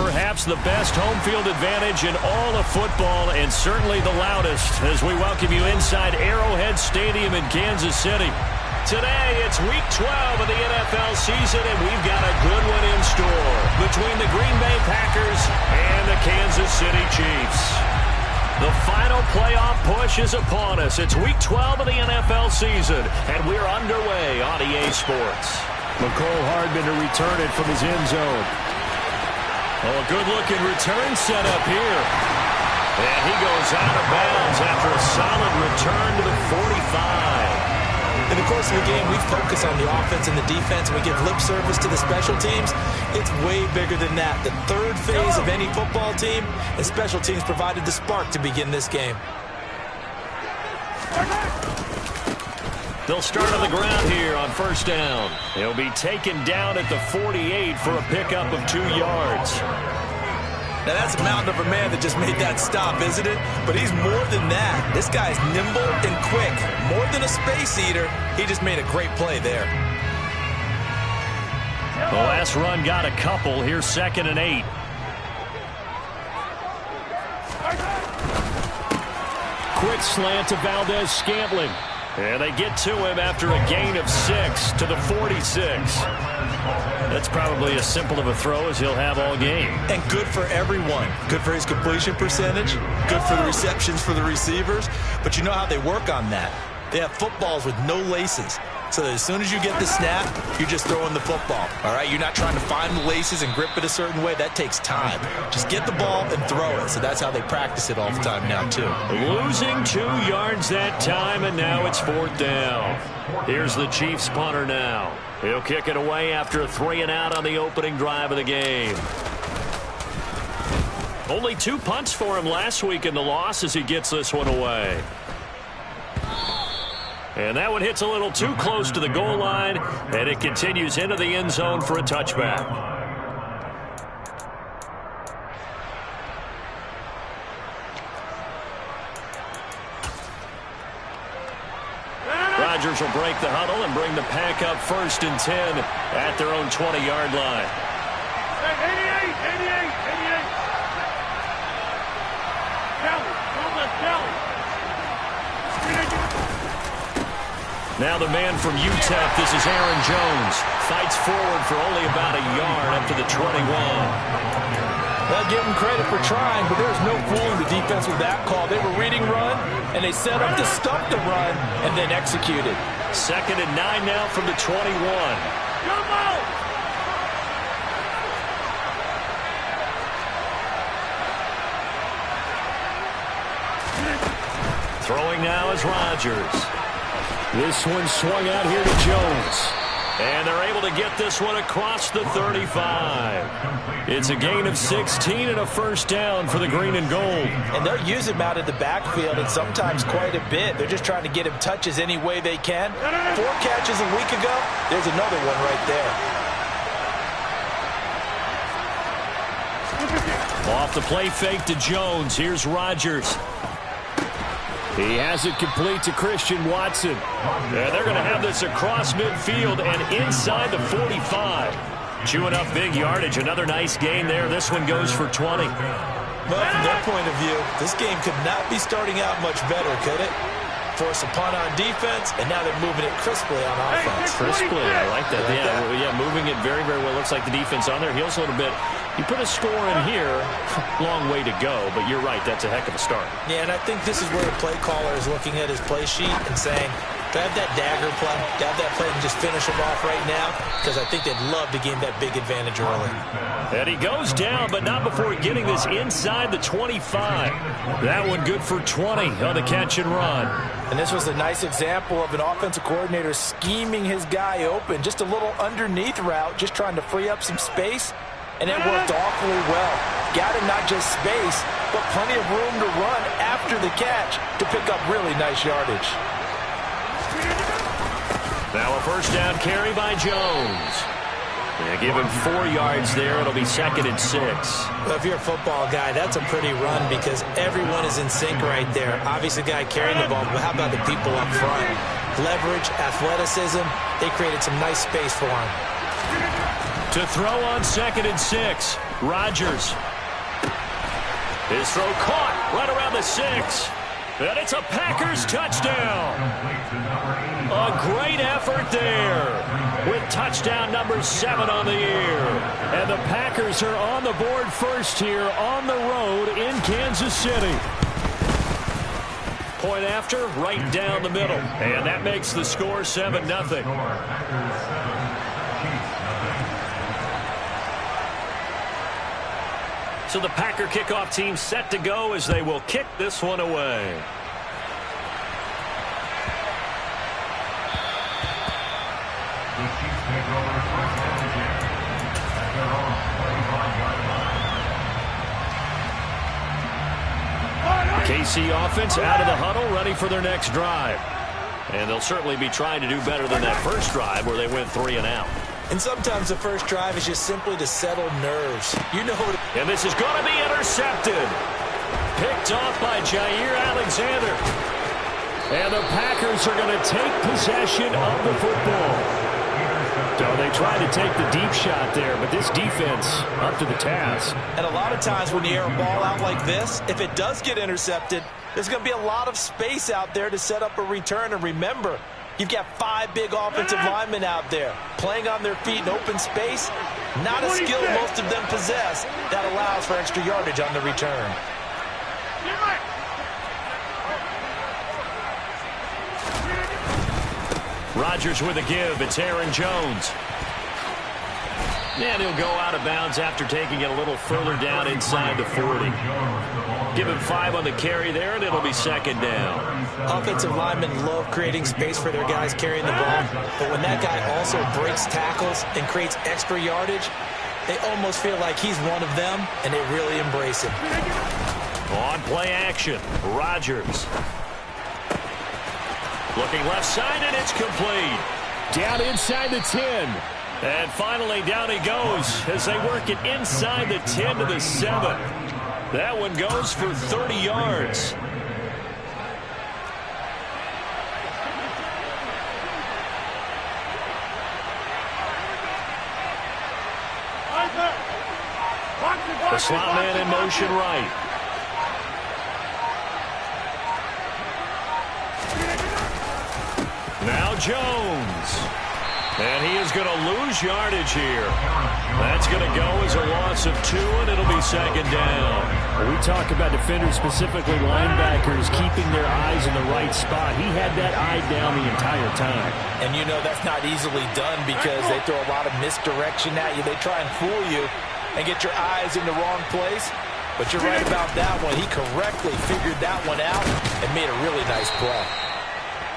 perhaps the best home field advantage in all of football, and certainly the loudest, as we welcome you inside Arrowhead Stadium in Kansas City. Today, it's Week 12 of the NFL season, and we've got a good one in store between the Green Bay Packers and the Kansas City Chiefs. The final playoff push is upon us. It's Week 12 of the NFL season, and we're underway on EA Sports. McCole Hardman to return it from his end zone. Oh, a good-looking return set up here. And he goes out of bounds after a solid return to the 45. In the course of the game, we focus on the offense and the defense, and we give lip service to the special teams. It's way bigger than that. The third phase of any football team, and special teams provided the spark to begin this game. They'll start on the ground here on first down. He'll be taken down at the 48 for a pickup of 2 yards. Now, that's a mountain of a man that just made that stop, isn't it? But he's more than that. This guy's nimble and quick. More than a space eater, he just made a great play there. The last run got a couple. Here's 2nd and 8. Quick slant to Valdez-Scantling. And they get to him after a gain of 6 to the 46. That's probably as simple of a throw as he'll have all game. And good for everyone. Good for his completion percentage. Good for the receptions for the receivers. But you know how they work on that. They have footballs with no laces. So that as soon as you get the snap, you're just throwing the football. All right? You're not trying to find the laces and grip it a certain way. That takes time. Just get the ball and throw it. So that's how they practice it all the time now, too. Losing 2 yards that time, and now it's 4th down. Here's the Chiefs punter now. He'll kick it away after a 3-and-out on the opening drive of the game. Only 2 punts for him last week in the loss as he gets this one away. And that one hits a little too close to the goal line, and it continues into the end zone for a touchback. Rodgers will break the huddle and bring the pack up 1st and 10 at their own 20-yard line. 88. Kelly. Now the man from UTEP, this is Aaron Jones. Fights forward for only about a yard up to the 21. Well, give him credit for trying, but there's no fooling the defense with that call. They were reading run, and they set up to stop the run, and then executed. 2nd and 9 now from the 21. Come on! Throwing now is Rodgers. This one swung out here to Jones. And they're able to get this one across the 35. It's a gain of 16 and a 1st down for the green and gold. And they'll use him out of the backfield, and sometimes quite a bit. They're just trying to get him touches any way they can. 4 catches a week ago. There's another one right there. Off the play fake to Jones. Here's Rodgers. He has it complete to Christian Watson. And they're going to have this across midfield and inside the 45. Chewing up big yardage. Another nice gain there. This one goes for 20. Well, from their point of view, this game could not be starting out much better, could it? Force a punt on defense, and now they're moving it crisply on offense. Crisply, I like that. Yeah, moving it very, very well. Looks like the defense on there heals a little bit. You put a score in here, long way to go, but you're right, that's a heck of a start. Yeah, and I think this is where the play caller is looking at his play sheet and saying, to have that dagger play, to have that play and just finish him off right now, because I think they'd love to gain that big advantage early. And he goes down, but not before getting this inside the 25. That one good for 20 on the catch and run. And this was a nice example of an offensive coordinator scheming his guy open. Just a little underneath route, just trying to free up some space. And it worked awfully well. Got him not just space, but plenty of room to run after the catch to pick up really nice yardage. Now a 1st down carry by Jones. They give him 4 yards there. It'll be 2nd and 6. Well, if you're a football guy, that's a pretty run because everyone is in sync right there. Obviously, the guy carrying the ball, but how about the people up front? Leverage, athleticism, they created some nice space for him. To throw on 2nd and 6. Rodgers. His throw caught right around the 6. And it's a Packers touchdown. A great effort there with touchdown number 7 on the year. And the Packers are on the board first here on the road in Kansas City. Point after, right down the middle. And that makes the score 7-0. So the Packer kickoff team set to go as they will kick this one away. KC offense out of the huddle, ready for their next drive. And they'll certainly be trying to do better than that first drive where they went 3 and out. And sometimes the first drive is just simply to settle nerves. You know what? And this is going to be intercepted. Picked off by Jair Alexander. And the Packers are going to take possession of the football. So they tried to take the deep shot there, but this defense up to the task. And a lot of times when you air a ball out like this, if it does get intercepted, there's going to be a lot of space out there to set up a return. And remember, you've got 5 big offensive linemen out there playing on their feet in open space. Not a skill most of them possess that allows for extra yardage on the return. Rodgers with a give. It's Aaron Jones. And he'll go out of bounds after taking it a little further down inside the 40. Give him 5 on the carry there, and it'll be 2nd down. Offensive linemen love creating space for their guys carrying the ball. But when that guy also breaks tackles and creates extra yardage, they almost feel like he's one of them, and they really embrace him. On play action, Rodgers. Looking left side, and it's complete. Down inside the 10. And finally, down he goes as they work it inside the 10 to the 7. That one goes for 30 yards. The slot man in motion right. Now Jones. And he is going to lose yardage here. That's going to go as a loss of 2, and it'll be 2nd down. When we talk about defenders, specifically linebackers, keeping their eyes in the right spot. He had that eye down the entire time. And you know that's not easily done because they throw a lot of misdirection at you. They try and fool you and get your eyes in the wrong place. But you're right about that one. He correctly figured that one out and made a really nice play.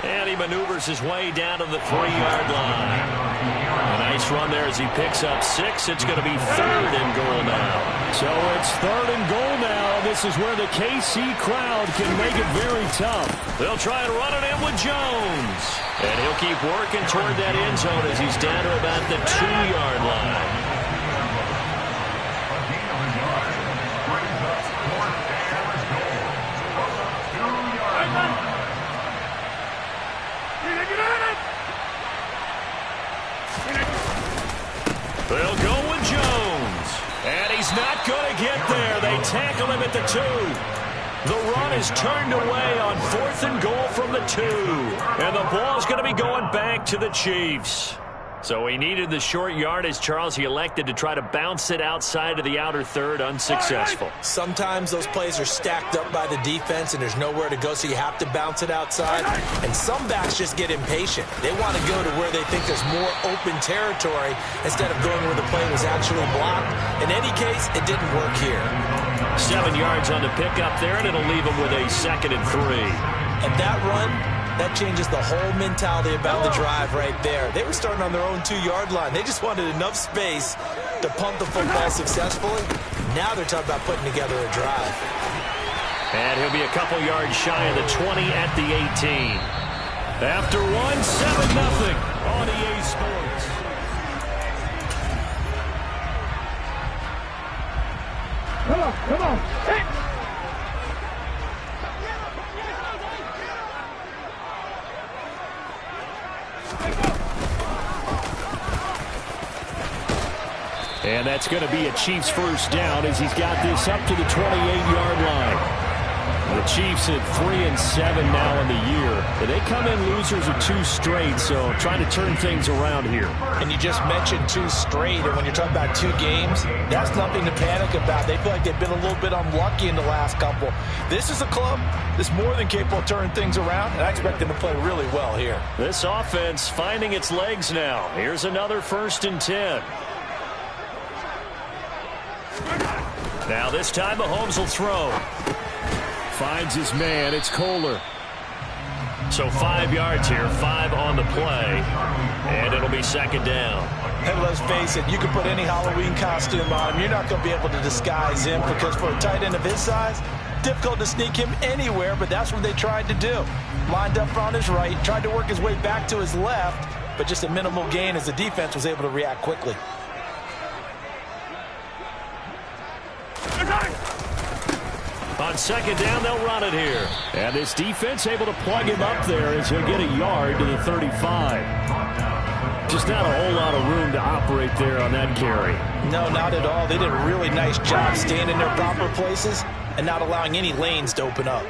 And he maneuvers his way down to the 3-yard line. A nice run there as he picks up 6. It's going to be 3rd and goal now. So it's 3rd and goal now. This is where the KC crowd can make it very tough. They'll try and run it in with Jones. And he'll keep working toward that end zone as he's down to about the 2-yard line. They'll go with Jones. And he's not going to get there. They tackle him at the 2. The run is turned away on 4th and goal from the 2. And the ball's going to be going back to the Chiefs. So he needed the short yardage, Charles. He elected to try to bounce it outside of the outer third, unsuccessful. Sometimes those plays are stacked up by the defense and there's nowhere to go, so you have to bounce it outside. And some backs just get impatient. They want to go to where they think there's more open territory instead of going where the play was actually blocked. In any case, it didn't work here. 7 yards on the pickup there, and it'll leave him with a 2nd and 3. And that run, that changes the whole mentality about the drive right there. They were starting on their own 2-yard line. They just wanted enough space to punt the football successfully. Now they're talking about putting together a drive. And he'll be a couple yards shy of the 20 at the 18. After 1, 7-0 on EA Sports. Come on. Hey. And that's going to be a Chiefs first down as he's got this up to the 28-yard line. The Chiefs at 3-7 now in the year. They come in losers of 2 straight, so trying to turn things around here. And you just mentioned 2 straight, and when you're talking about 2 games, that's nothing to panic about. They feel like they've been a little bit unlucky in the last couple. This is a club that's more than capable of turning things around, and I expect them to play really well here. This offense finding its legs now. Here's another 1st and 10. Now this time Mahomes will throw. Finds his man. It's Kohler. So 5 yards here, 5 on the play, and it'll be 2nd down. And let's face it, you can put any Halloween costume on him. You're not going to be able to disguise him because for a tight end of his size, difficult to sneak him anywhere, but that's what they tried to do. Lined up on his right, tried to work his way back to his left, but just a minimal gain as the defense was able to react quickly. On 2nd down, they'll run it here. And this defense able to plug him up there as he'll get a yard to the 35. Just not a whole lot of room to operate there on that carry. No, not at all. They did a really nice job staying in their proper places and not allowing any lanes to open up.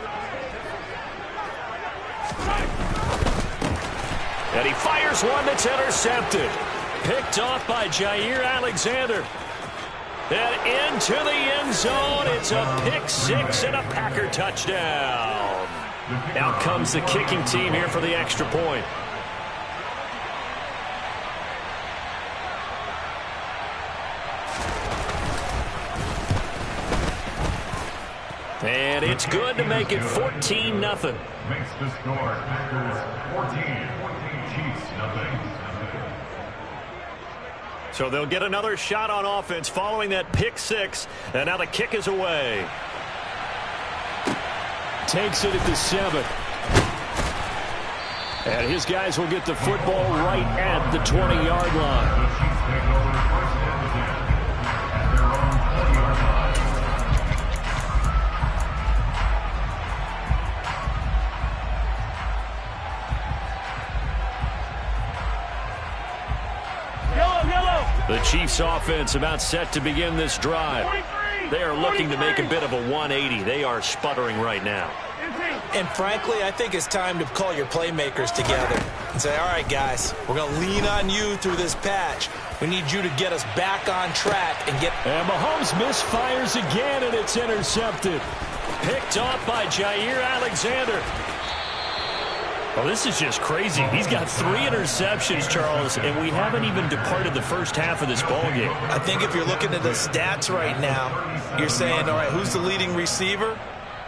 And he fires one that's intercepted. Picked off by Jair Alexander. And into the end zone. It's a pick 6 and a Packer touchdown. Out comes the kicking team here for the extra point. And it's good to make it 14-0. Makes the score Packers 14, Chiefs nothing. So they'll get another shot on offense following that pick 6. And now the kick is away. Takes it at the 7. And his guys will get the football right at the 20-yard line. The Chiefs offense about set to begin this drive. They are looking to make a bit of a 180. They are sputtering right now. And frankly, I think it's time to call your playmakers together and say, all right, guys, we're going to lean on you through this patch. We need you to get us back on track and get... And Mahomes misfires again, and it's intercepted. Picked off by Jair Alexander. Well, this is just crazy. He's got 3 interceptions, Charles, and we haven't even departed the first half of this ballgame. I think if you're looking at the stats right now, you're saying, all right, who's the leading receiver?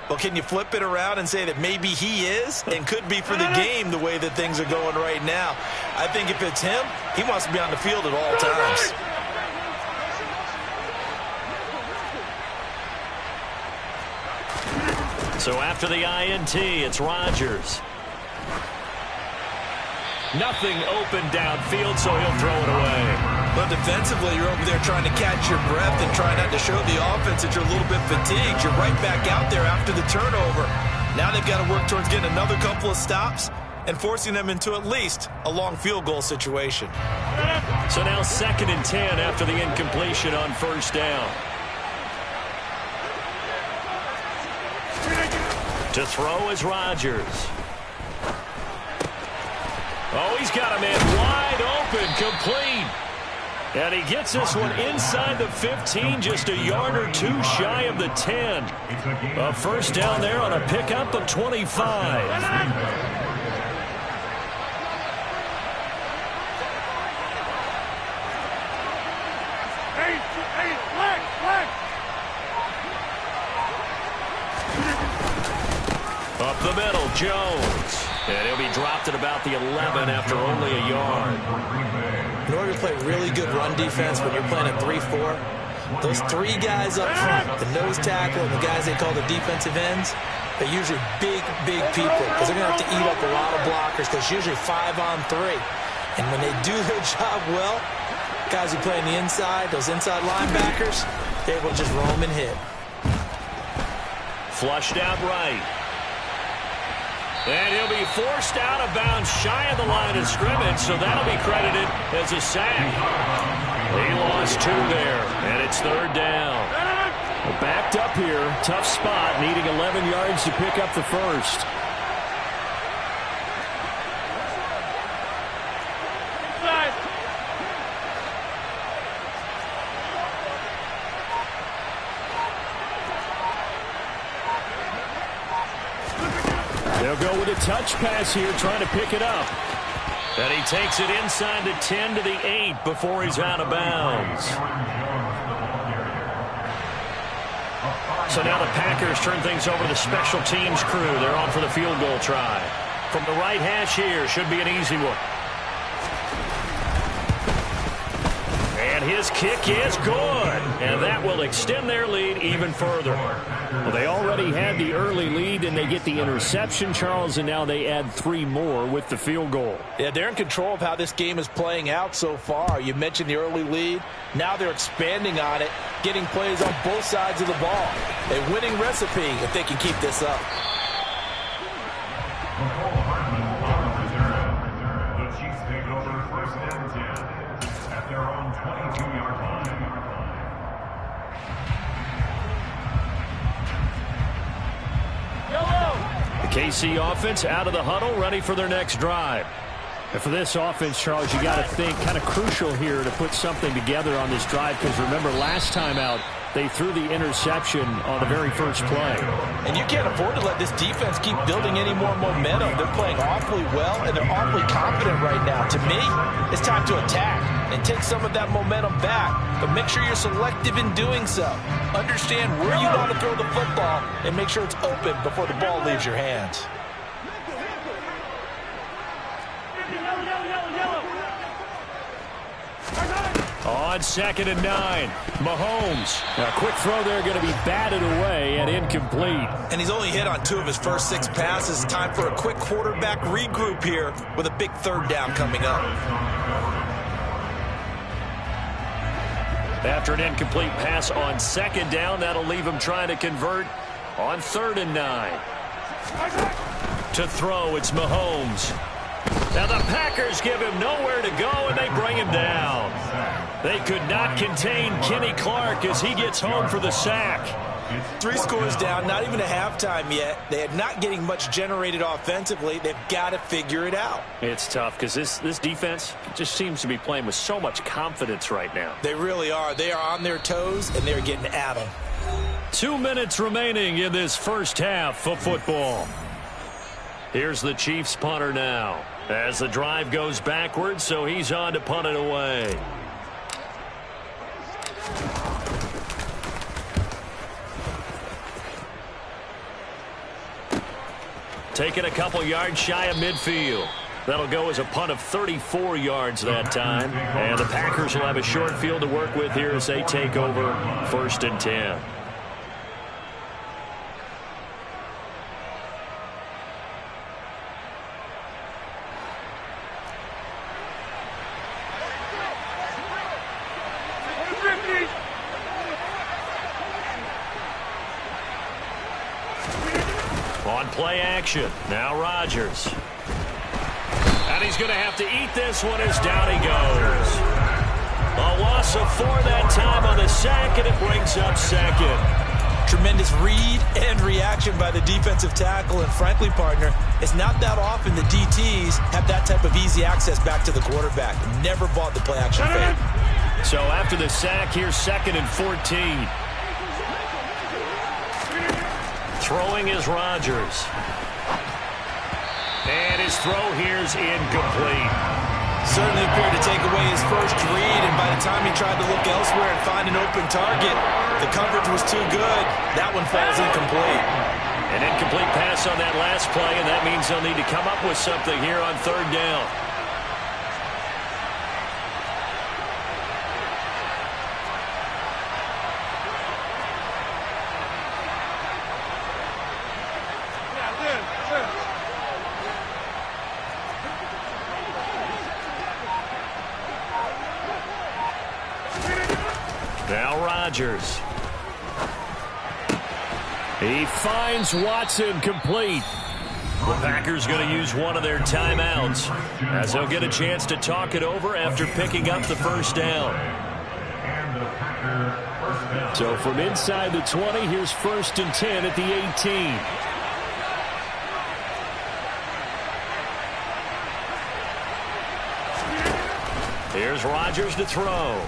Well, can you flip it around and say that maybe he is and could be for the game the way that things are going right now? I think if it's him, he wants to be on the field at all times. So after the INT, it's Rodgers. Nothing open downfield, so he'll throw it away. But defensively, you're over there trying to catch your breath and try not to show the offense that you're a little bit fatigued. You're right back out there after the turnover. Now they've got to work towards getting another couple of stops and forcing them into at least a long field goal situation. So now 2nd and 10 after the incompletion on 1st down. To throw is Rodgers. Oh, he's got a man wide open, complete. And he gets this one inside the 15, just a yard or 2 shy of the 10. A 1st down there on a pickup of 25. Up the middle, Jones. And he'll be dropped at about the 11 after only a yard. In order to play really good run defense when you're playing a 3-4, those 3 guys up front, the nose tackle and the guys they call the defensive ends, they're usually big people because they're going to have to eat up a lot of blockers because it's usually 5 on 3. And when they do their job well, guys who play on the inside, those inside linebackers, they're able to just roam and hit. Flushed out right. And he'll be forced out of bounds shy of the line of scrimmage, so that'll be credited as a sack. He lost 2 there, and it's 3rd down. Well, backed up here, tough spot, needing 11 yards to pick up the first. They'll go with a touch pass here, trying to pick it up. And he takes it inside the 10 to the 8 before he's out of bounds. So now the Packers turn things over to the special teams crew. They're on for the field goal try. From the right hash here, should be an easy one. And his kick is good. And that will extend their lead even further. Well, they already had the early lead, and they get the interception, Charles, and now they add 3 more with the field goal. Yeah, they're in control of how this game is playing out so far. You mentioned the early lead. Now they're expanding on it, getting plays on both sides of the ball. A winning recipe if they can keep this up. The Chiefs take over 1st and 10 at their own 22-yard line. The KC offense out of the huddle, ready for their next drive. And for this offense, Charles, you got to think kind of crucial here to put something together on this drive, because remember last time out, they threw the interception on the very first play. And you can't afford to let this defense keep building any more momentum. They're playing awfully well, and they're awfully confident right now. To me, it's time to attack and take some of that momentum back. But make sure you're selective in doing so. Understand where you want to throw the football and make sure it's open before the ball leaves your hands. On 2nd and 9, Mahomes. A quick throw there, going to be batted away and incomplete. And he's only hit on 2 of his first 6 passes. Time for a quick quarterback regroup here with a big 3rd down coming up. After an incomplete pass on 2nd down, that'll leave him trying to convert on 3rd and 9. To throw, it's Mahomes. Now the Packers give him nowhere to go, and they bring him down. They could not contain Kenny Clark as he gets home for the sack. 3 scores down, not even a halftime yet. They are not getting much generated offensively. They've got to figure it out. It's tough because this defense just seems to be playing with so much confidence right now. They really are. They are on their toes, and they're getting at them. 2 minutes remaining in this first half of football. Here's the Chiefs punter now as the drive goes backwards, so he's on to punt it away. Taking a couple yards shy of midfield. That'll go as a punt of 34 yards that time. And the Packers will have a short field to work with here as they take over 1st and 10. On play action, now Rodgers. And he's going to have to eat this one as down he goes. A loss of 4 that time on the sack, and it brings up 2nd. Tremendous read and reaction by the defensive tackle, and frankly, partner, it's not that often the DTs have that type of easy access back to the quarterback. Never bought the play action fake. So after the sack, here's 2nd and 14. Throwing is Rodgers. And his throw here's incomplete. Certainly appeared to take away his first read, and by the time he tried to look elsewhere and find an open target, the coverage was too good. That one falls incomplete. An incomplete pass on that last play, and that means they'll need to come up with something here on 3rd down. Now Rodgers. He finds Watson complete. The Packers going to use one of their timeouts as they'll get a chance to talk it over after picking up the first down. So from inside the 20, here's 1st and 10 at the 18. Here's Rodgers to throw.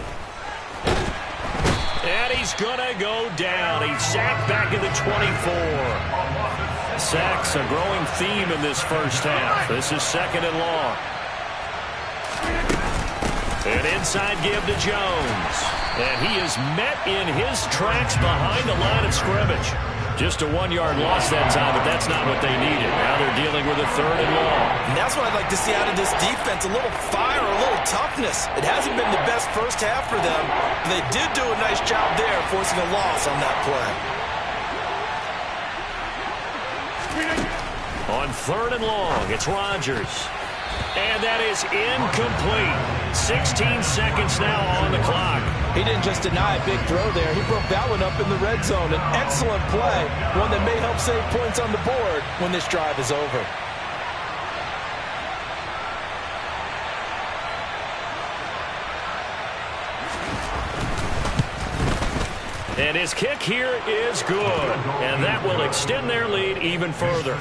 And he's going to go down. He's sacked back at the 24. Sacks a growing theme in this first half. This is 2nd and long. An inside give to Jones. And he is met in his tracks behind the line of scrimmage. Just a 1-yard loss that time, but that's not what they needed. Now they're dealing with a 3rd and long. And that's what I'd like to see out of this defense, a little fire, a little toughness. It hasn't been the best first half for them, but they did do a nice job there forcing a loss on that play. On 3rd and long, it's Rodgers. And that is incomplete. 16 seconds now on the clock. He didn't just deny a big throw there. He broke that one up in the red zone. An excellent play, one that may help save points on the board when this drive is over. And his kick here is good. And that will extend their lead even further.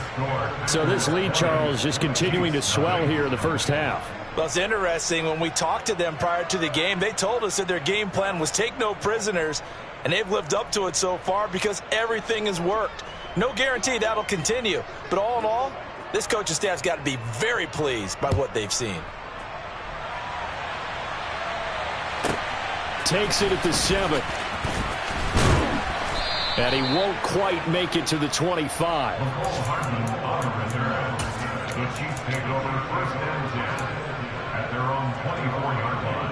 So this lead, Charles, just continuing to swell here in the first half. Well, it's interesting. When we talked to them prior to the game, they told us that their game plan was take no prisoners, and they've lived up to it so far because everything has worked. No guarantee that'll continue. But all in all, this coaching staff's got to be very pleased by what they've seen. Takes it at the 7. And he won't quite make it to the 25. The Chiefs take over 1st and 10 at their own 24-yard line.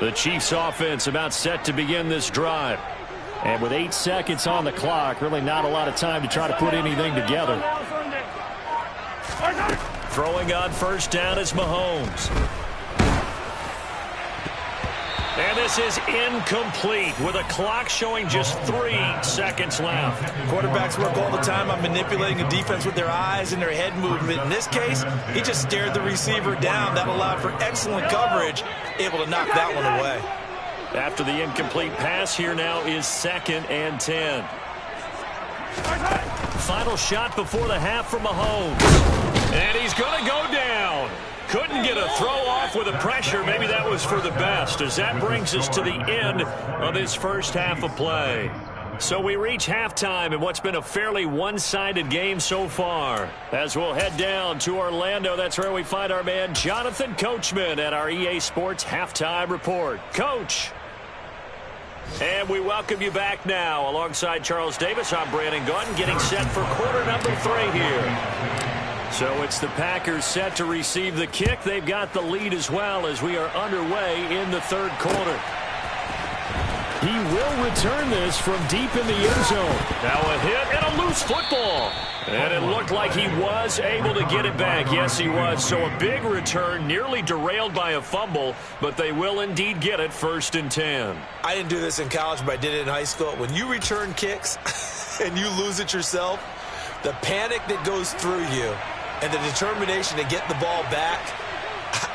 The Chiefs offense about set to begin this drive. And with 8 seconds on the clock, really not a lot of time to try to put anything together. Throwing on 1st down is Mahomes. And this is incomplete with a clock showing just 3 seconds left. Quarterbacks work all the time on manipulating a defense with their eyes and their head movement. In this case, he just stared the receiver down. That allowed for excellent coverage, able to knock that one away. After the incomplete pass, here now is 2nd and 10. Final shot before the half from Mahomes. And he's going to go down. Couldn't get a throw off with the pressure. Maybe that was for the best, as that brings us to the end of this first half of play. So we reach halftime in what's been a fairly one-sided game so far. As we'll head down to Orlando, that's where we find our man Jonathan Coachman at our EA Sports Halftime Report. Coach. And we welcome you back now. Alongside Charles Davis, I'm Brandon Gunn, getting set for quarter number 3 here. So it's the Packers set to receive the kick. They've got the lead as well as we are underway in the 3rd quarter. He will return this from deep in the end zone. Now a hit and a loose football. And it looked like he was able to get it back. Yes, he was. So a big return, nearly derailed by a fumble, but they will indeed get it 1st and 10. I didn't do this in college, but I did it in high school. When you return kicks and you lose it yourself, the panic that goes through you and the determination to get the ball back,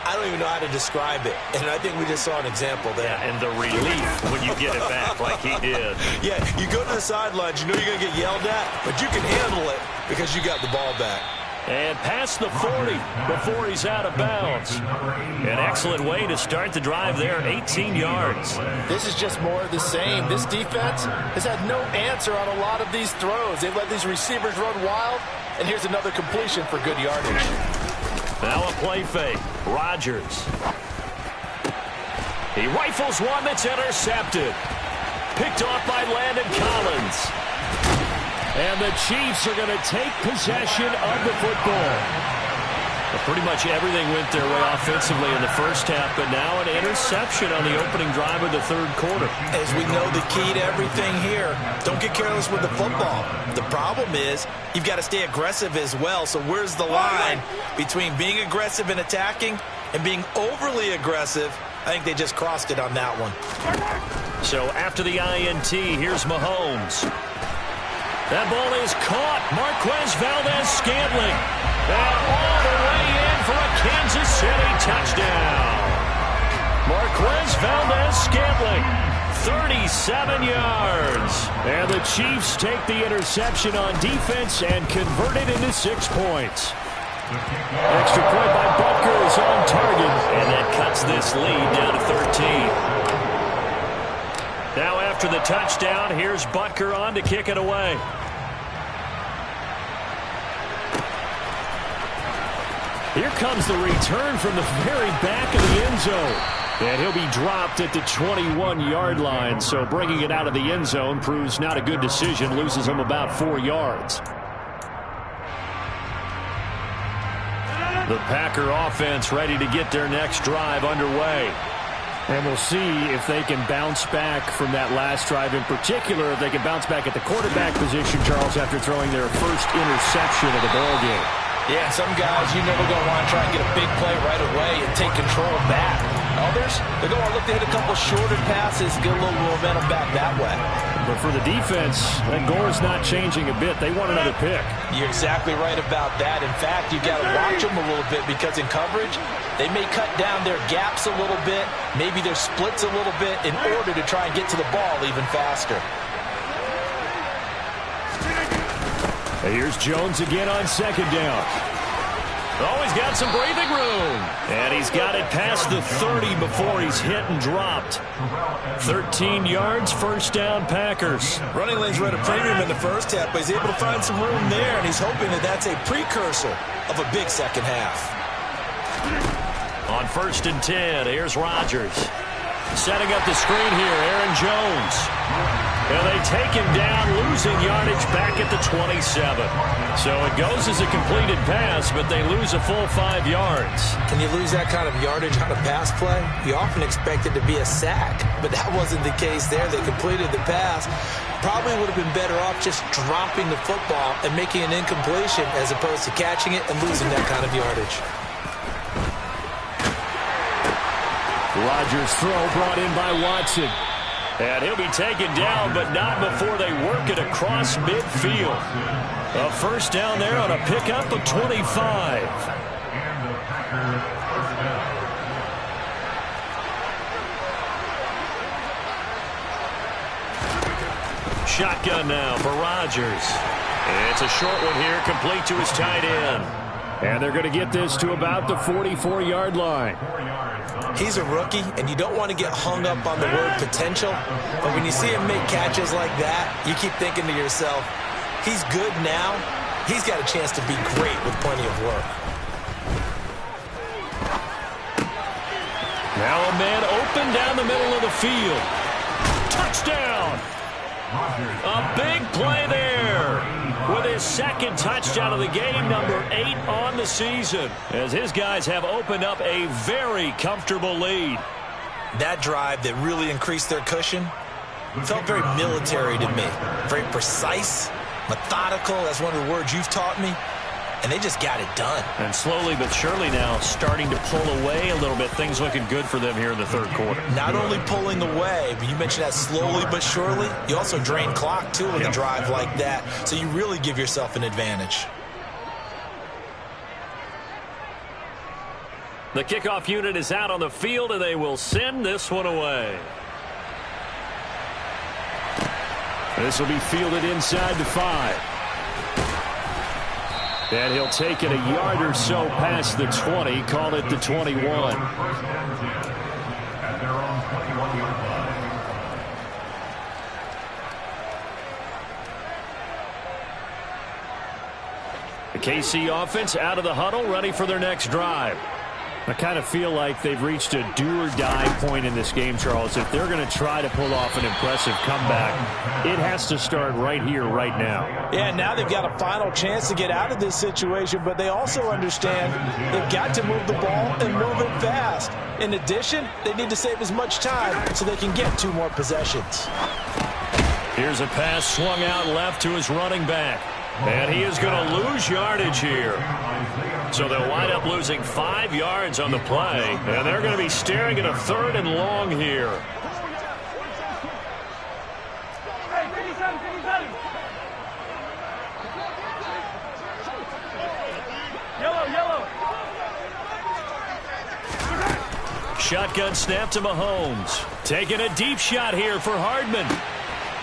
I don't even know how to describe it. And I think we just saw an example there. Yeah, and the relief when you get it back like he did. Yeah, you go to the sidelines, you know you're going to get yelled at, but you can handle it because you got the ball back. And past the 40 before he's out of bounds. An excellent way to start the drive there, 18 yards. This is just more of the same. This defense has had no answer on a lot of these throws. They've let these receivers run wild, and here's another completion for good yardage. Now a play fake. Rodgers. He rifles one that's intercepted. Picked off by Landon Collins. And the Chiefs are going to take possession of the football. Well, pretty much everything went their way offensively in the first half, but now an interception on the opening drive of the third quarter. As we know, the key to everything here, don't get careless with the football. The problem is you've got to stay aggressive as well. So where's the line between being aggressive and attacking and being overly aggressive? I think they just crossed it on that one. So after the INT, here's Mahomes. That ball is caught. Marquez Valdez-Scantling. And all the way in for a Kansas City touchdown. Marquez Valdez-Scantling, 37 yards. And the Chiefs take the interception on defense and convert it into 6 points. Extra point by Butker is on target, and that cuts this lead down to 13. Now after the touchdown, here's Butker on to kick it away. Here comes the return from the very back of the end zone. And he'll be dropped at the 21-yard line, so bringing it out of the end zone proves not a good decision, loses him about 4 yards. The Packer offense ready to get their next drive underway. And we'll see if they can bounce back from that last drive, in particular if they can bounce back at the quarterback position, Charles, after throwing their first interception of the ballgame. Yeah, some guys, you know, they're going to want to try and get a big play right away and take control back. Others, they're going to look to hit a couple shorter passes, get a little momentum back that way. But for the defense, that goal is not changing a bit. They want another pick. You're exactly right about that. In fact, you've got to watch them a little bit because in coverage, they may cut down their gaps a little bit, maybe their splits a little bit in order to try and get to the ball even faster. Here's Jones again on second down. Oh, he's got some breathing room. And he's got it past the 30 before he's hit and dropped. 13 yards, first down, Packers. Running lanes were at a premium in the first half, but he's able to find some room there, and he's hoping that that's a precursor of a big second half. On 1st and 10, here's Rodgers. Setting up the screen here, Aaron Jones. And they take him down, losing yardage back at the 27. So it goes as a completed pass, but they lose a full 5 yards. When you lose that kind of yardage on a pass play, you often expect it to be a sack. But that wasn't the case there. They completed the pass. Probably would have been better off just dropping the football and making an incompletion as opposed to catching it and losing that kind of yardage. Rodgers' throw brought in by Watson. And he'll be taken down, but not before they work it across midfield. A first down there on a pickup of 25. Shotgun now for Rodgers. It's a short one here, complete to his tight end. And they're going to get this to about the 44-yard line. He's a rookie, and you don't want to get hung up on the word potential. But when you see him make catches like that, you keep thinking to yourself, he's good now. He's got a chance to be great with plenty of work. Now a man open down the middle of the field. Touchdown! A big play there with his second touchdown of the game, number 8 on the season, as his guys have opened up a very comfortable lead. That drive that really increased their cushion felt very military to me. Very precise, methodical. That's one of the words you've taught me. And they just got it done. And slowly but surely now starting to pull away a little bit. Things looking good for them here in the third quarter. Not only pulling away, but you mentioned that slowly but surely. You also drain clock, too, with a drive like that. So you really give yourself an advantage. The kickoff unit is out on the field, and they will send this one away. This will be fielded inside the 5. And he'll take it a yard or so past the 20, call it the 21. The KC offense out of the huddle, ready for their next drive. I kind of feel like they've reached a do-or-die point in this game, Charles. If they're going to try to pull off an impressive comeback, it has to start right here, right now. Yeah, now they've got a final chance to get out of this situation, but they also understand they've got to move the ball and move it fast. In addition, they need to save as much time so they can get 2 more possessions. Here's a pass swung out left to his running back. And he is going to lose yardage here. So they'll wind up losing 5 yards on the play. And they're going to be staring at a 3rd and long here. Shotgun snap to Mahomes. Taking a deep shot here for Hardman.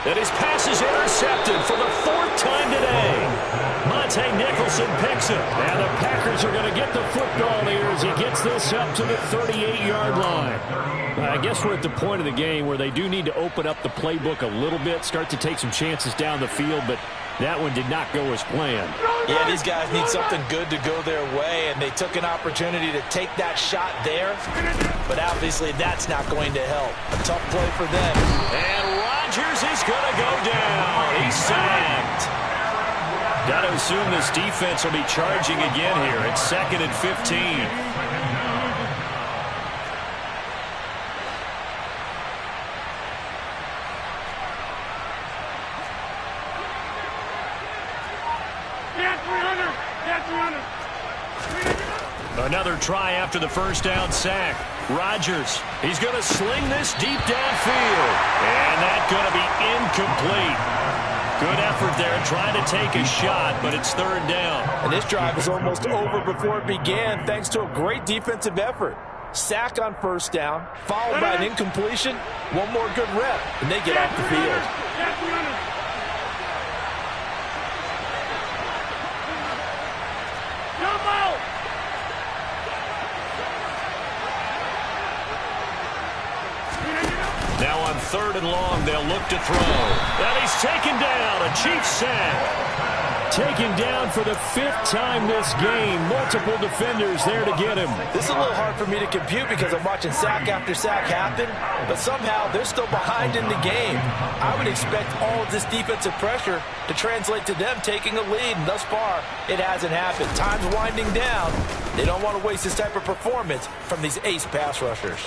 And his pass is intercepted for the 4th time today. Monte Nicholson picks it. And the Packers are going to get the football here as he gets this up to the 38-yard line. I guess we're at the point of the game where they do need to open up the playbook a little bit, start to take some chances down the field, but that one did not go as planned. Yeah, these guys need something good to go their way, and they took an opportunity to take that shot there. But obviously that's not going to help. A tough play for them. And Rodgers is going to go down. He's sacked. Got to assume this defense will be charging again here. It's 2nd and 15. Another try after the first down sack. Rodgers, he's going to sling this deep downfield. And that's going to be incomplete. Good effort there trying to take a shot, but it's 3rd down. And this drive is almost over before it began thanks to a great defensive effort. Sack on 1st down, followed by an incompletion. One more good rep, and they get off the field. Now on 3rd and long, they'll look to throw. And he's taken down. A Chiefs sack. Taken down for the 5th time this game. Multiple defenders there to get him. This is a little hard for me to compute because I'm watching sack after sack happen, but somehow they're still behind in the game. I would expect all of this defensive pressure to translate to them taking a lead, and thus far, it hasn't happened. Time's winding down. They don't want to waste this type of performance from these ace pass rushers.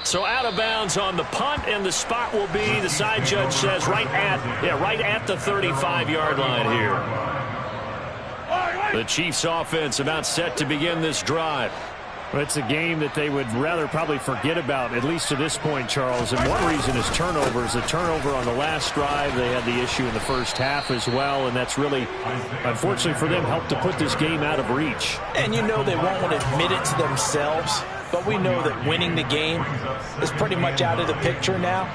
So out of bounds on the punt, and the spot will be, the side judge says, right at the 35-yard line here. The Chiefs offense about set to begin this drive. Well, it's a game that they would rather probably forget about, at least to this point, Charles. And one reason is turnovers. A turnover on the last drive. They had the issue in the first half as well, and that's really, unfortunately for them, helped to put this game out of reach. And you know they won't want to admit it to themselves, but we know that winning the game is pretty much out of the picture now.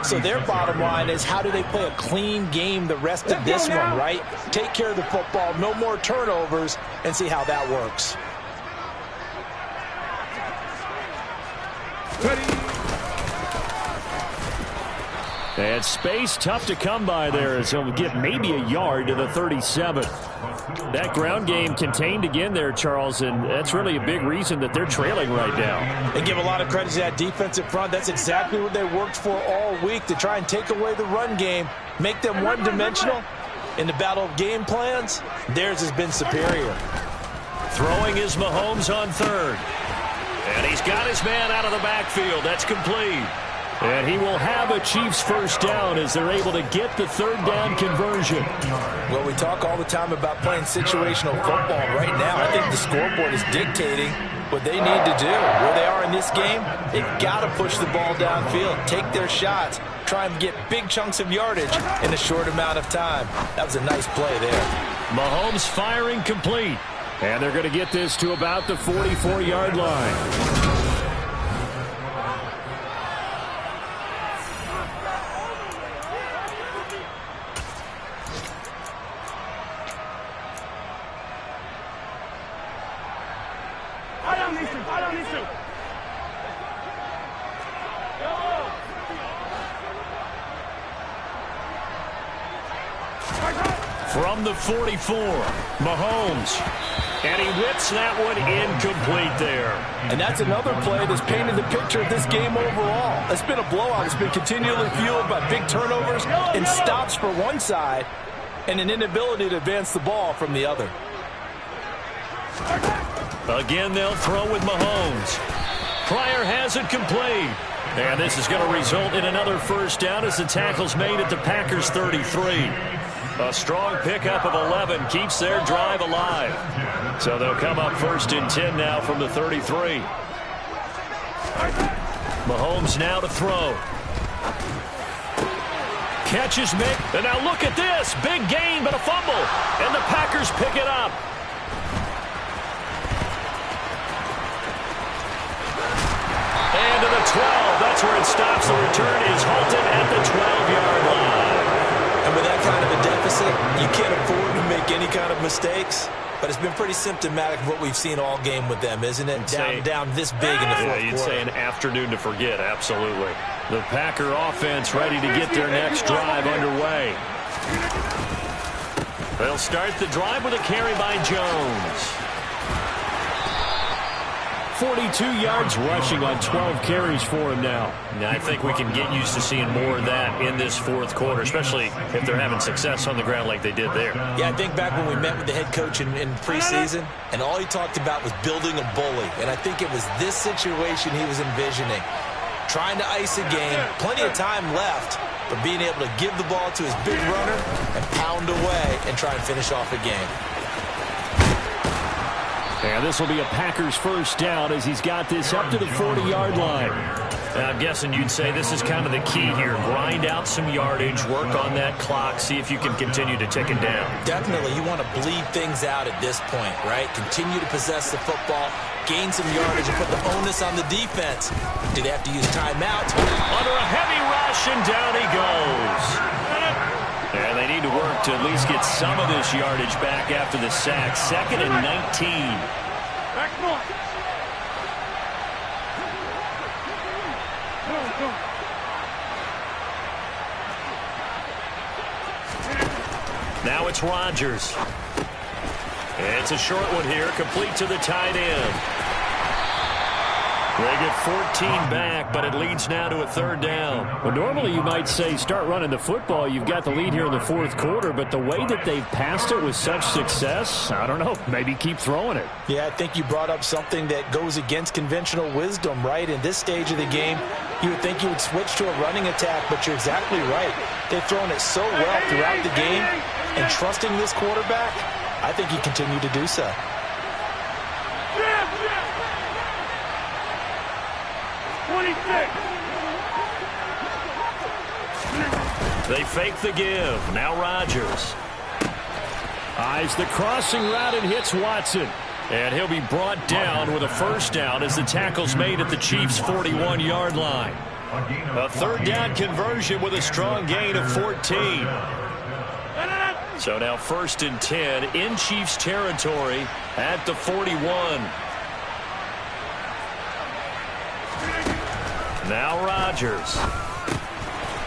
So their bottom line is, how do they play a clean game the rest of this one, right? Take care of the football, no more turnovers, and see how that works. And space tough to come by there as he'll get maybe a yard to the 37. That ground game contained again there, Charles, and that's really a big reason that they're trailing right now. They give a lot of credit to that defensive front. That's exactly what they worked for all week, to try and take away the run game, make them one-dimensional. In the battle of game plans, theirs has been superior. Throwing is Mahomes on 3rd. And he's got his man out of the backfield. That's complete. And he will have a Chiefs 1st down as they're able to get the 3rd down conversion. Well, we talk all the time about playing situational football. Right now, I think the scoreboard is dictating what they need to do. Where they are in this game, they've got to push the ball downfield, take their shots, try and get big chunks of yardage in a short amount of time. That was a nice play there. Mahomes firing complete. And they're going to get this to about the 44-yard line. From the 44, Mahomes And he whips that one incomplete there. And that's another play that's painted the picture of this game overall. It's been a blowout. It's been continually fueled by big turnovers and stops for one side and an inability to advance the ball from the other. Again, they'll throw with Mahomes. Pryor has it complete. And this is going to result in another first down as the tackle's made at the Packers' 33. A strong pickup of 11 keeps their drive alive. So they'll come up first and 10 now from the 33. Mahomes now to throw. Catches Mick. And now look at this. Big gain, but a fumble. And the Packers pick it up. And to the 12. That's where it stops. The return is halted at the 12-yard line. And with that kind of a deficit, you can't afford to make any kind of mistakes. But it's been pretty symptomatic of what we've seen all game with them, isn't it? Down this big in the fourth quarter. You'd say an afternoon to forget, absolutely. The Packer offense ready to get their next drive underway. They'll start the drive with a carry by Jones. 42 yards rushing on 12 carries for him now. I think we can get used to seeing more of that in this fourth quarter, especially if they're having success on the ground like they did there. Yeah, I think back when we met with the head coach in preseason, and all he talked about was building a bully. And I think it was this situation he was envisioning. Trying to ice a game, plenty of time left, but being able to give the ball to his big runner and pound away and try and finish off a game. And this will be a Packers first down as he's got this up to the 40-yard line. I'm guessing you'd say this is kind of the key here. Grind out some yardage, work on that clock, see if you can continue to tick it down. Definitely. You want to bleed things out at this point, right? Continue to possess the football, gain some yardage, and put the onus on the defense. Do they have to use timeout? Under a heavy rush, and down he goes. And they need to work to at least get some of this yardage back after the sack. 2nd and 19. Back north. Now it's Rodgers. It's a short one here, complete to the tight end. They get 14 back, but it leads now to a 3rd down. Well, normally you might say start running the football. You've got the lead here in the fourth quarter, but the way that they've passed it with such success, I don't know, maybe keep throwing it. Yeah, I think you brought up something that goes against conventional wisdom, right? In this stage of the game, you would think you would switch to a running attack, but you're exactly right. They've thrown it so well throughout the game, and trusting this quarterback, I think you continue to do so. They fake the give. Now Rodgers. Eyes the crossing route and hits Watson. And he'll be brought down with a first down as the tackle's made at the Chiefs' 41-yard line. A 3rd down conversion with a strong gain of 14. So now 1st and 10 in Chiefs territory at the 41. Now Rodgers.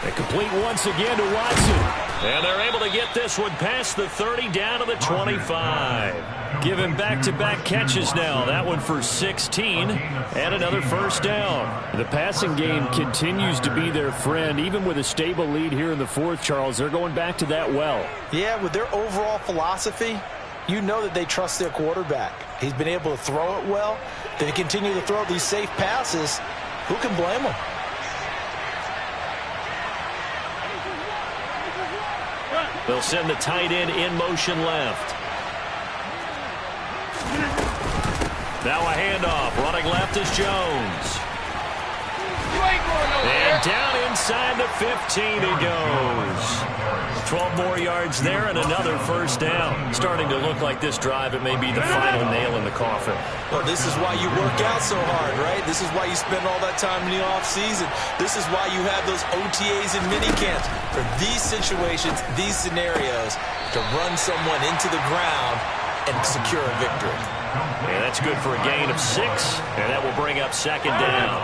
They complete once again to Watson. And they're able to get this one past the 30 down to the 25. Give him back-to-back catches now. That one for 16 and another first down. The passing game continues to be their friend. Even with a stable lead here in the fourth, Charles, they're going back to that well. Yeah, with their overall philosophy, you know that they trust their quarterback. He's been able to throw it well. They continue to throw these safe passes. Who can blame them? They'll send the tight end in motion left. Now a handoff. Running left is Jones. And down inside the 15 he goes. 12 more yards there and another first down. Starting to look like this drive, it may be the final nail in the coffin. Well, this is why you work out so hard, right? This is why you spend all that time in the offseason. This is why you have those OTAs and minicamps. For these situations, these scenarios, to run someone into the ground and secure a victory. And that's good for a gain of 6, and that will bring up 2nd down.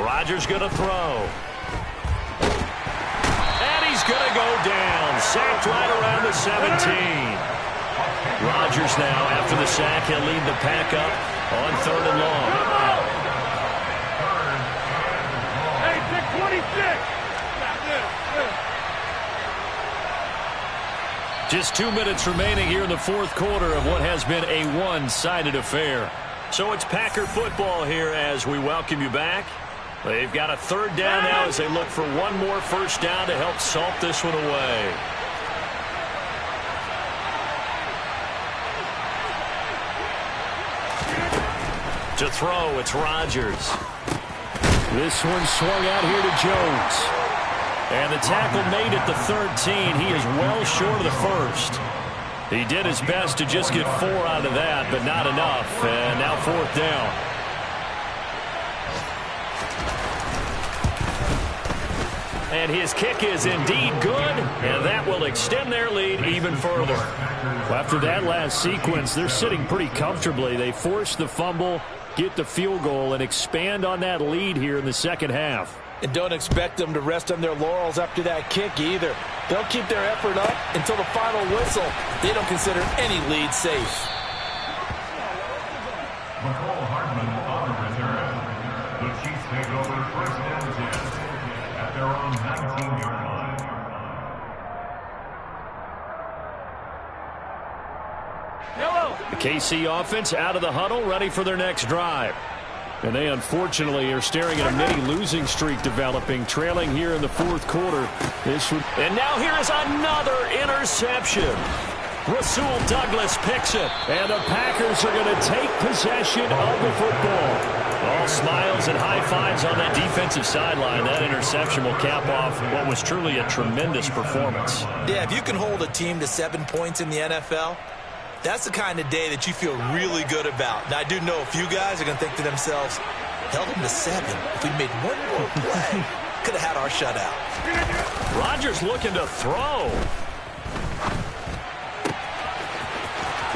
Rodgers going to throw. And he's going to go down. Sacked right around the 17. Rodgers now, after the sack, he'll lead the pack up on 3rd and long. Hey, 26. Just 2 minutes remaining here in the 4th quarter of what has been a one-sided affair. So it's Packer football here as we welcome you back. They've got a 3rd down now as they look for one more first down to help salt this one away. To throw, it's Rodgers. This one swung out here to Jones. And the tackle made at the 13. He is well short of the first. He did his best to just get 4 out of that, but not enough. And now 4th down. And his kick is indeed good, and that will extend their lead even further. Well, after that last sequence, they're sitting pretty comfortably. They force the fumble, get the field goal, and expand on that lead here in the second half. And don't expect them to rest on their laurels after that kick either. They'll keep their effort up until the final whistle. They don't consider any lead safe. McCall Hardman on the return. The Chiefs take over 1st and 10 at their own 19-yard line. The KC offense out of the huddle, ready for their next drive. And they unfortunately are staring at a mini losing streak developing, trailing here in the 4th quarter. And now here is another interception. Rasul Douglas picks it. And the Packers are going to take possession of the football. All smiles and high fives on that defensive sideline. That interception will cap off what was truly a tremendous performance. Yeah, if you can hold a team to 7 points in the NFL, that's the kind of day that you feel really good about. Now, I do know a few guys are going to think to themselves, held them to 7. If we made one more play, could have had our shutout. Rodgers looking to throw.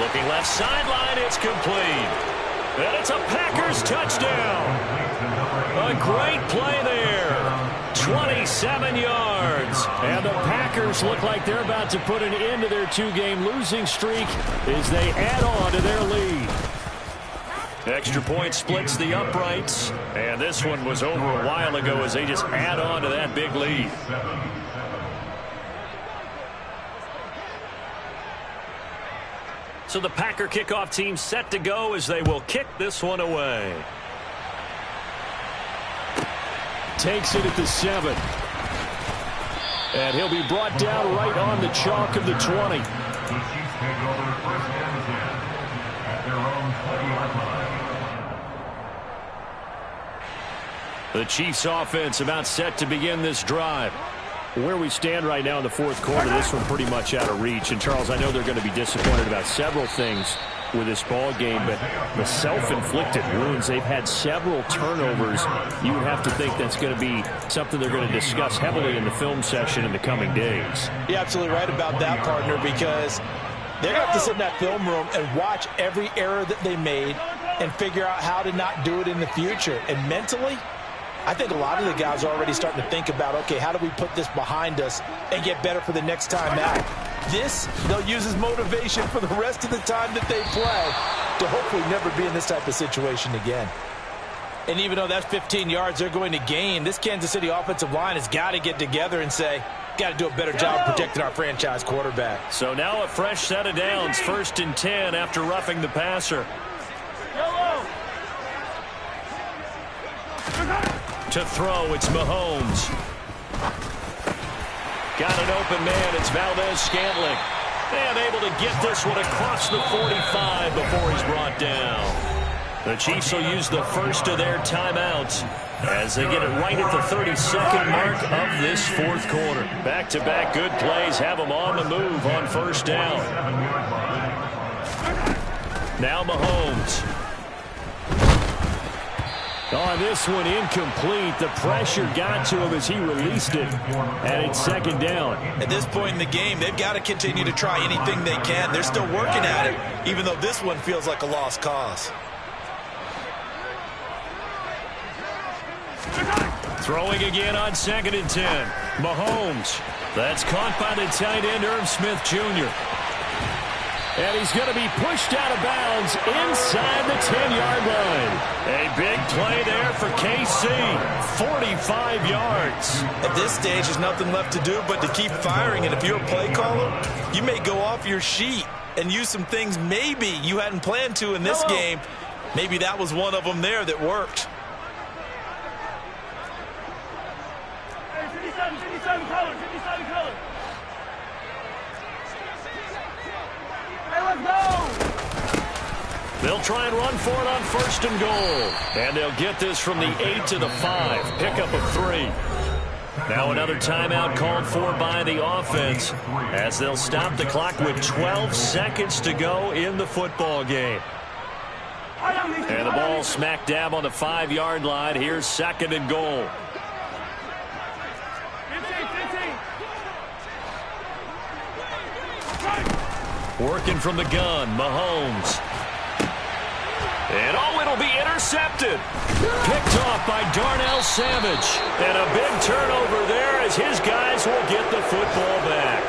Looking left sideline, it's complete. And it's a Packers touchdown. A great play there. 27 yards. And the Packers look like they're about to put an end to their 2-game losing streak as they add on to their lead. Extra point splits the uprights. And this one was over a while ago as they just add on to that big lead. So the Packer kickoff team set to go as they will kick this one away. Takes it at the 7. And he'll be brought down right on the chalk of the 20. The Chiefs take over 1st and 10 at their own 20-yard line. The Chiefs offense about set to begin this drive. Where we stand right now in the 4th quarter, this one pretty much out of reach. And, Charles, I know they're going to be disappointed about several things with this ball game, but the self-inflicted wounds, they've had several turnovers. You would have to think that's going to be something they're going to discuss heavily in the film session in the coming days. You're absolutely right about that, partner, because they're going to have to sit in that film room and watch every error that they made and figure out how to not do it in the future. And mentally, I think a lot of the guys are already starting to think about, okay, how do we put this behind us and get better for the next time out? This, they'll use as motivation for the rest of the time that they play to hopefully never be in this type of situation again. And even though that's 15 yards they're going to gain, this Kansas City offensive line has got to get together and say, got to do a better job protecting our franchise quarterback. So now a fresh set of downs, 1st and 10 after roughing the passer. To throw, it's Mahomes. Got an open man, it's Valdez-Scantling. And able to get this one across the 45 before he's brought down. The Chiefs will use the first of their timeouts as they get it right at the 32nd mark of this 4th quarter. Back-to-back good plays have them on the move on 1st down. Now Mahomes. Oh, this one incomplete. The pressure got to him as he released it. And it's 2nd down. At this point in the game, they've got to continue to try anything they can. They're still working at it, even though this one feels like a lost cause. Throwing again on 2nd and 10. Mahomes. That's caught by the tight end, Irv Smith Jr. And he's going to be pushed out of bounds inside the 10-yard line. A big play there for KC. 45 yards. At this stage, there's nothing left to do but to keep firing. And if you're a play caller, you may go off your sheet and use some things maybe you hadn't planned to in this game. Maybe that was one of them there that worked. Hey, 57 color, 57 color. Hey, let's go! They'll try and run for it on 1st and goal. And they'll get this from the 8 to the 5. Pickup of 3. Now another timeout called for by the offense as they'll stop the clock with 12 seconds to go in the football game. And the ball smack dab on the 5-yard line. Here's 2nd and goal. 15. Working from the gun, Mahomes. And it'll be intercepted. Picked off by Darnell Savage. And a big turnover there as his guys will get the football back.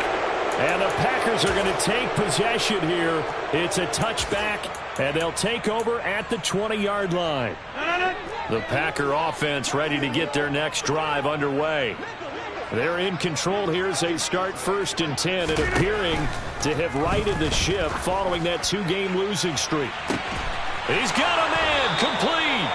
And the Packers are going to take possession here. It's a touchback, and they'll take over at the 20-yard line. The Packer offense ready to get their next drive underway. They're in control here as they start 1st and 10 and appearing to have righted the ship following that 2-game losing streak. He's got a man complete.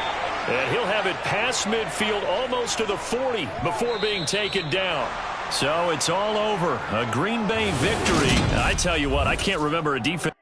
And he'll have it past midfield almost to the 40 before being taken down. So it's all over. A Green Bay victory. I tell you what, I can't remember a defense.